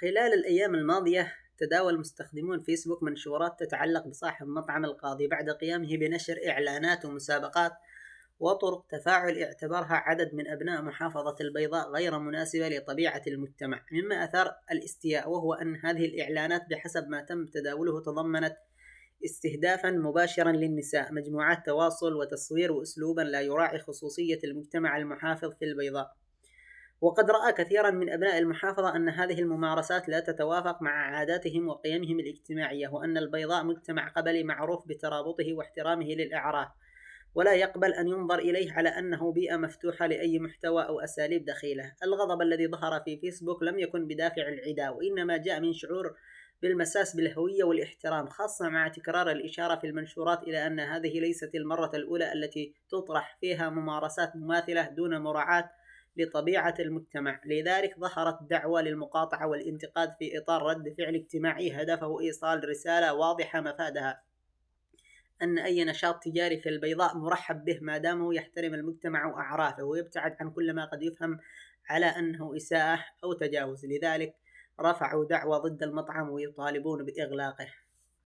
خلال الأيام الماضية تداول مستخدمون فيسبوك منشورات تتعلق بصاحب مطعم القاضي بعد قيامه بنشر إعلانات ومسابقات وطرق تفاعل اعتبرها عدد من أبناء محافظة البيضاء غير مناسبة لطبيعة المجتمع، مما أثار الاستياء، وهو أن هذه الإعلانات بحسب ما تم تداوله تضمنت استهدافا مباشرا للنساء، مجموعات تواصل وتصوير، وأسلوبا لا يراعي خصوصية المجتمع المحافظ في البيضاء. وقد رأى كثيرا من أبناء المحافظة أن هذه الممارسات لا تتوافق مع عاداتهم وقيمهم الاجتماعية، وأن البيضاء مجتمع قبلي معروف بترابطه واحترامه للأعراف، ولا يقبل أن ينظر إليه على أنه بيئة مفتوحة لأي محتوى أو أساليب دخيلة. الغضب الذي ظهر في فيسبوك لم يكن بدافع العداء، وإنما جاء من شعور بالمساس بالهوية والاحترام، خاصة مع تكرار الإشارة في المنشورات إلى أن هذه ليست المرة الأولى التي تطرح فيها ممارسات مماثلة دون مراعاة لطبيعة المجتمع. لذلك ظهرت دعوة للمقاطعة والانتقاد في إطار رد فعل اجتماعي هدفه إيصال رسالة واضحة مفادها أن أي نشاط تجاري في البيضاء مرحب به ما دامه يحترم المجتمع وأعرافه، ويبتعد عن كل ما قد يفهم على أنه إساءة أو تجاوز. لذلك رفعوا دعوى ضد المطعم ويطالبون بإغلاقه.